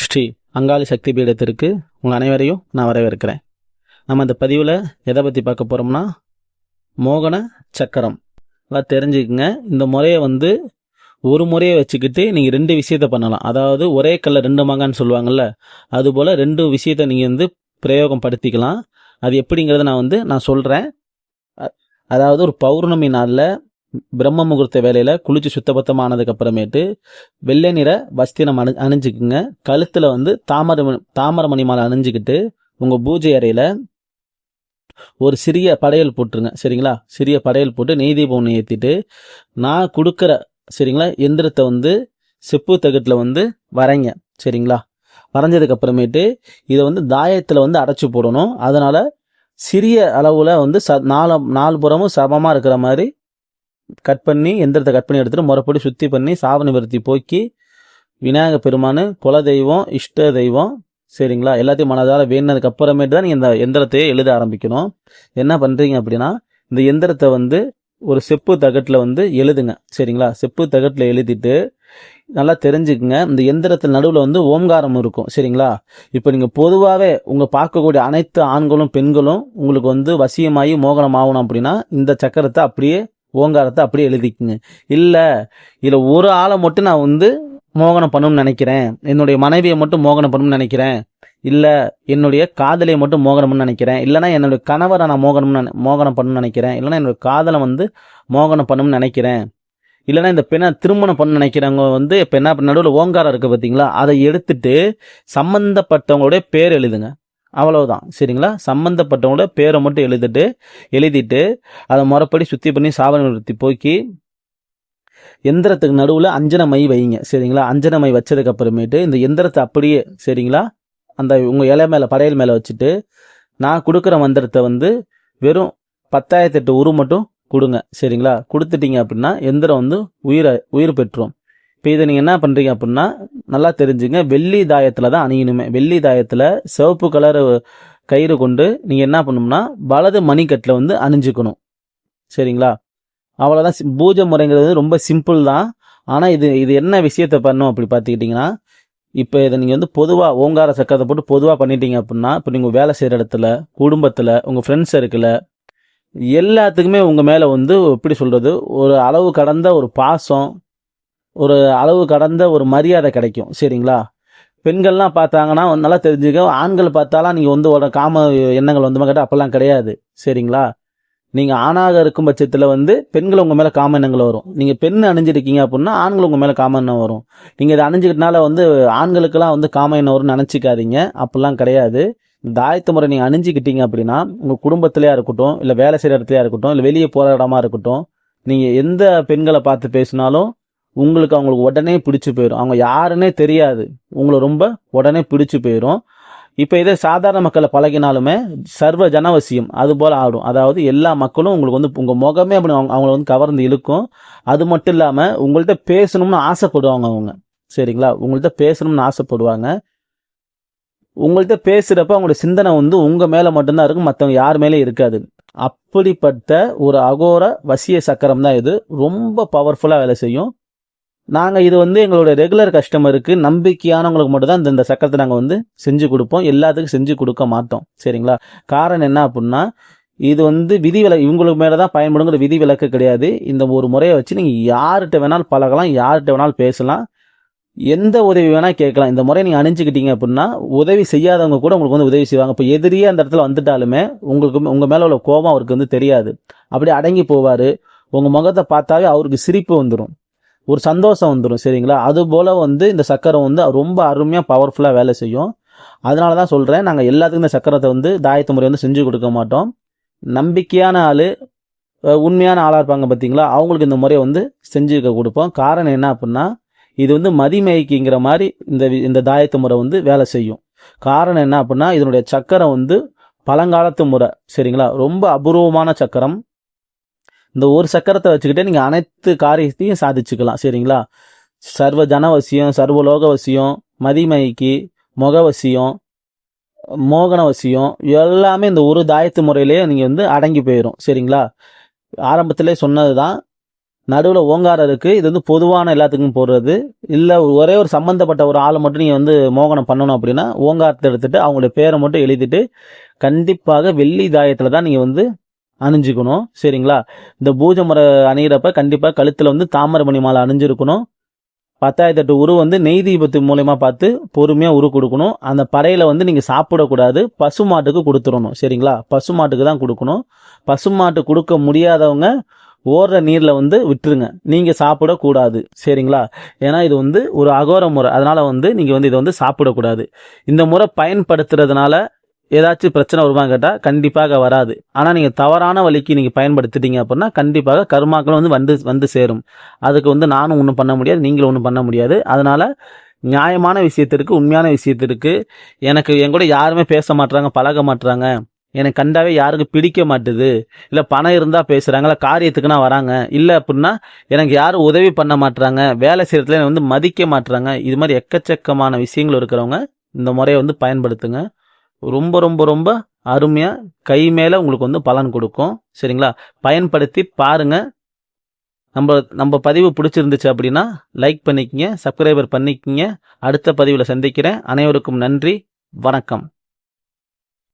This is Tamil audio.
ஸ்ரீ அங்காளி சக்தி பீடத்திற்கு உங்கள் அனைவரையும் நான் வரவேற்கிறேன். நம்ம இந்த பதிவில் எதை பற்றி பார்க்க போகிறோம்னா மோகன சக்கரம். அதான் தெரிஞ்சுக்குங்க. இந்த முறையை ஒரு முறையை வச்சுக்கிட்டு நீங்கள் 2 விஷயத்தை பண்ணலாம். அதாவது ஒரே கல்ல 2 மாங்கான்னு சொல்லுவாங்கள்ல, அதுபோல் 2 விஷயத்தை நீங்கள் பிரயோகம் படுத்திக்கலாம். அது எப்படிங்கிறத நான் சொல்கிறேன். அதாவது ஒரு பௌர்ணமி நாளில் பிரம்ம முகூர்த்த வேலையில் குளிச்சு சுத்தபத்தமானதுக்கு அப்புறமேட்டு வெள்ளை நிற வஸ்திரம் அணிஞ்சுக்குங்க. கழுத்தில் தாமரமணி மாலை அணிஞ்சுக்கிட்டு உங்கள் பூஜை அறையில் ஒரு சிறிய படையல் போட்டுருங்க. சரிங்களா? சிறிய படையல் போட்டு நெய் தீபம் ஒன்று ஏற்றிட்டு நான் கொடுக்குற சரிங்களா எந்திரத்தை செப்பு தகட்டில் வரைங்க. சரிங்களா? வரைஞ்சதுக்கு அப்புறமேட்டு இதை தாயத்தில் அடைச்சி போடணும். அதனால் சிறிய அளவில் 4 புறமும் சமமாக இருக்கிற மாதிரி எந்திரத்தை கட் பண்ணி எடுத்துட்டு முறைப்படி சுத்தி பண்ணி சாப நிவர்த்தி போக்கி விநாயக பெருமானு குலதெய்வம் இஷ்ட தெய்வம் சரிங்களா எல்லாத்தையும் மனதார வேணுனதுக்கு அப்புறமேட்டு தான் நீங்க இந்த எந்திரத்தையே எழுத ஆரம்பிக்கணும். என்ன பண்றீங்க அப்படின்னா இந்த எந்திரத்தை ஒரு செப்பு தகட்டில் எழுதுங்க. சரிங்களா? செப்பு தகட்டில் எழுதிட்டு நல்லா தெரிஞ்சுக்குங்க. இந்த எந்திரத்தில் நடுவில் ஓம்காரம் இருக்கும். சரிங்களா? இப்போ நீங்கள் பொதுவாகவே பார்க்கக்கூடிய அனைத்து ஆண்களும் பெண்களும் உங்களுக்கு வசியமாகி மோகனம் ஆகணும் அப்படின்னா இந்த சக்கரத்தை அப்படியே ஓங்காரத்தை அப்படியே எழுதிக்குங்க. இல்லை இதில் ஒரு ஆளை மட்டும் நான் மோகனம் பண்ணணும்னு நினைக்கிறேன், என்னுடைய மனைவியை மட்டும் மோகனம் பண்ணணும்னு நினைக்கிறேன், இல்லை என்னுடைய காதலியை மட்டும் மோகனம் பண்ண நினைக்கிறேன், இல்லைனா என்னுடைய கணவரை நான் மோகனம் பண்ணணும்னு நினைக்கிறேன், இல்லைனா என்னுடைய காதலை மோகனம் பண்ணணும்னு நினைக்கிறேன், இல்லைனா இந்த பெண்ணை திருமணம் பண்ண நினைக்கிறவங்க இப்போ என்ன நடுவில் ஓங்காரம் இருக்குது பார்த்தீங்களா, அதை எடுத்துட்டு சம்பந்தப்பட்டவங்களுடைய பேர் எழுதுங்க. அவ்வளவுதான். சரிங்களா? சம்பந்தப்பட்டவங்களோட பேரை மட்டும் எழுதிட்டு அதை முறைப்படி சுத்தி பண்ணி சாப நிவர்த்தி போக்கி எந்திரத்துக்கு நடுவில் அஞ்சன மை வைங்க. சரிங்களா? அஞ்சன மை வச்சதுக்கு அப்புறமேட்டு இந்த எந்திரத்தை அப்படியே சரிங்களா அந்த உங்கள் இலை மேலே படையல் மேலே வச்சுட்டு நான் கொடுக்குற மந்திரத்தை வெறும் 10,008 உரு மட்டும் கொடுங்க. சரிங்களா? கொடுத்துட்டீங்க அப்படின்னா எந்திரம் உயிர் பெற்றுரும். இப்போ இதை நீங்கள் என்ன பண்ணுறீங்க அப்படின்னா நல்லா தெரிஞ்சுங்க. வெள்ளி தாயத்தில் தான் அணியணுமே. வெள்ளி தாயத்தில் சிவப்பு கலர் கயிறு கொண்டு நீங்கள் என்ன பண்ணணும்னா வலது மணிக்கட்டில் அணிஞ்சுக்கணும். சரிங்களா? அவ்வளோதான். பூஜை முறைங்கிறது ரொம்ப சிம்பிள் தான். ஆனால் இது என்ன விஷயத்தை பண்ணணும் அப்படி பார்த்துக்கிட்டிங்கன்னா இப்போ இதை நீங்கள் பொதுவாக ஓங்கார சக்கரத்தை போட்டு பொதுவாக பண்ணிட்டீங்க அப்படின்னா இப்போ நீங்கள் வேலை செய்கிற இடத்துல குடும்பத்தில் உங்கள் ஃப்ரெண்ட்ஸ் சர்க்கிளில் எல்லாத்துக்குமே உங்கள் மேலே எப்படி சொல்கிறது ஒரு அளவு கடந்த ஒரு பாசம், ஒரு அளவு கடந்த ஒரு மரியாதை கிடைக்கும். சரிங்களா? பெண்கள்லாம் பார்த்தாங்கன்னா நல்லா தெரிஞ்சுக்க. ஆண்கள் பார்த்தாலாம் நீங்கள் ஒரு காம எண்ணங்கள் கேட்டால் அப்பெல்லாம் கிடையாது. சரிங்களா? நீங்கள் ஆணாக இருக்கும் பட்சத்தில் பெண்கள் உங்கள் மேலே காம எண்ணங்கள் வரும். நீங்கள் பெண் அணிஞ்சிருக்கீங்க அப்படின்னா ஆண்கள் உங்கள் மேலே காம எண்ணம் வரும். நீங்கள் இதை அணிஞ்சிக்கிட்டனால ஆண்களுக்கெல்லாம் காம எண்ணம் வரும்னு நினச்சிக்காதீங்க. அப்படிலாம் கிடையாது. தாயத்து முறை நீங்கள் அணிஞ்சிக்கிட்டீங்க அப்படின்னா உங்கள் குடும்பத்திலையா இருக்கட்டும், இல்லை வேலை செய்கிற இடத்துலையா இருக்கட்டும், இல்லை வெளியே போகிற இடமா இருக்கட்டும், நீங்கள் எந்த பெண்களை பார்த்து பேசினாலும் அவங்களுக்கு உடனே பிடிச்சி போயிடும். அவங்க யாருன்னே தெரியாது, உங்களை ரொம்ப உடனே பிடிச்சி போயிடும். இப்போ இதே சாதாரண மக்களை பழகினாலுமே சர்வ ஜனவசியம் அது போல் ஆடும். அதாவது எல்லா மக்களும் உங்களுக்கு உங்கள் முகமே அப்படி அவங்கள கவர்ந்து இழுக்கும். அது மட்டும் இல்லாமல் உங்கள்கிட்ட பேசணும்னு ஆசைப்படுவாங்க அவங்க. சரிங்களா? உங்கள்கிட்ட பேசணும்னு ஆசைப்படுவாங்க. உங்கள்கிட்ட பேசுகிறப்ப அவங்களோட சிந்தனை உங்கள் மேலே மட்டும்தான் இருக்கும், மற்றவங்க யார் மேலே இருக்காது. அப்படிப்பட்ட ஒரு அகோர வசிய சக்கரம் தான் இது. ரொம்ப பவர்ஃபுல்லாக வேலை செய்யும். நாங்கள் இது எங்களோட ரெகுலர் கஸ்டமருக்கு நம்பிக்கையானவங்களுக்கு மட்டும் தான் இந்த சக்கரத்தை நாங்கள் செஞ்சு கொடுப்போம். எல்லாத்துக்கும் செஞ்சு கொடுக்க மாட்டோம். சரிங்களா? காரணம் என்ன அப்படின்னா இது விதிவிலக்கு, இவங்களுக்கு மேலே தான் பயன்படுங்கிற விதி விலக்கு கிடையாது. இந்த ஒரு முறையை வச்சு நீங்கள் யார்கிட்ட வேணாலும் பழகலாம், யார்கிட்ட வேணாலும் பேசலாம், எந்த உதவி வேணால் கேட்கலாம். இந்த முறை நீங்கள் அணிஞ்சிக்கிட்டீங்க அப்படின்னா உதவி செய்யாதவங்க கூட உங்களுக்கு உதவி செய்வாங்க. இப்போ எதிரியே அந்த இடத்துல வந்துட்டாலுமே உங்கள் மேலே உள்ள கோபம் அவருக்கு தெரியாது. அப்படியே அடங்கி போவார். உங்கள் முகத்தை பார்த்தாவே அவருக்கு சிரிப்பு வந்துடும், ஒரு சந்தோஷம் வந்துடும். சரிங்களா? அதுபோல் இந்த சக்கரம் ரொம்ப அருமையாக பவர்ஃபுல்லாக வேலை செய்யும். அதனால தான் சொல்கிறேன், நாங்கள் எல்லாத்துக்கும் இந்த சக்கரத்தை தாயத்து முறை செஞ்சு கொடுக்க மாட்டோம். நம்பிக்கையான ஆள், உண்மையான ஆளாக இருப்பாங்க பார்த்தீங்களா, அவங்களுக்கு இந்த முறையை செஞ்சு கொடுப்போம். காரணம் என்ன அப்படின்னா இது மதிமயக்கிங்கிற மாதிரி இந்த தாயத்து முறை வேலை செய்யும். காரணம் என்ன அப்படின்னா இதனுடைய சக்கரம் பழங்காலத்து முறை. சரிங்களா? ரொம்ப அபூர்வமான சக்கரம். இந்த ஒரு சக்கரத்தை வச்சுக்கிட்டே நீங்கள் அனைத்து காரியத்தையும் சாதிச்சுக்கலாம். சரிங்களா? சர்வ ஜனவசியம், சர்வலோகவசியம், மதிமயக்கி, முகவசியம், மோகனவசியம் எல்லாமே இந்த ஒரு தாயத்து முறையிலேயே நீங்கள் அடங்கி போயிடும். சரிங்களா? ஆரம்பத்திலே சொன்னது தான். நடுவில் ஓங்காரம் இருக்குது. இது வந்து பொதுவான எல்லாத்துக்கும் போடுறது. இல்லை ஒரே ஒரு சம்மந்தப்பட்ட ஒரு ஆளை மட்டும் நீங்கள் வந்து மோகனம் பண்ணணும் அப்படின்னா ஓங்காரத்தை எடுத்துகிட்டு அவங்களுடைய பேரை மட்டும் எழுதிட்டு கண்டிப்பாக வெள்ளி தாயத்தில் தான் நீங்கள் வந்து அணிஞ்சுக்கணும். சரிங்களா? இந்த பூஜை முறை அணிகிறப்ப கண்டிப்பாக கழுத்தில் வந்து தாமரமணி மாலை அணிஞ்சிருக்கணும். 10,008 உரு வந்து நெய் தீபத்து மூலயமா பார்த்து பொறுமையாக உரு கொடுக்கணும். அந்த படையில் வந்து நீங்கள் சாப்பிடக்கூடாது. பசுமாட்டுக்கு கொடுத்துடணும். சரிங்களா? பசுமாட்டுக்கு தான் கொடுக்கணும். பசுமாட்டு கொடுக்க முடியாதவங்க ஓடுற நீரில் வந்து விட்டுருங்க. நீங்கள் சாப்பிடக்கூடாது. சரிங்களா? ஏன்னா இது வந்து ஒரு அகோர முறை. அதனால் வந்து நீங்கள் வந்து இதை வந்து சாப்பிடக்கூடாது. இந்த முறை பயன்படுத்துறதுனால ஏதாச்சும் பிரச்சனை வருமான்னு கேட்டால் கண்டிப்பாக வராது. ஆனால் நீங்கள் தவறான வழிக்கு நீங்கள் பயன்படுத்திட்டீங்க அப்படின்னா கண்டிப்பாக கர்மாக்களும் வந்து வந்து சேரும். அதுக்கு வந்து நானும் ஒன்றும் பண்ண முடியாது, நீங்களும் ஒன்றும் பண்ண முடியாது. அதனால் நியாயமான விஷயத்திற்கு, உண்மையான விஷயத்திற்கு, எனக்கு என் கூட யாருமே பேச மாட்றாங்க, பழக மாட்றாங்க, எனக்கு கண்டாவே யாருக்கு பிடிக்க மாட்டுது, இல்லை பணம் இருந்தால் பேசுகிறாங்க, இல்லை காரியத்துக்குன்னா வராங்க, இல்லை அப்படின்னா எனக்கு யாரும் உதவி பண்ண மாட்றாங்க, வேலை செய்கிறதுல வந்து மதிக்க மாட்றாங்க, இது மாதிரி எக்கச்சக்கமான விஷயங்கள் இருக்கிறவங்க இந்த முறையை வந்து பயன்படுத்துங்க. ரொம்ப ரொம்ப ரொம்ப அருமையாக கை மேலே உங்களுக்கு வந்து பலன் கொடுக்கும். சரிங்களா? பயன்படுத்தி பாருங்கள். நம்ம பதிவு பிடிச்சிருந்துச்சு அப்படின்னா லைக் பண்ணிக்கங்க, சப்ஸ்கிரைபர் பண்ணிக்கங்க. அடுத்த பதிவில் சந்திக்கிறேன். அனைவருக்கும் நன்றி. வணக்கம்.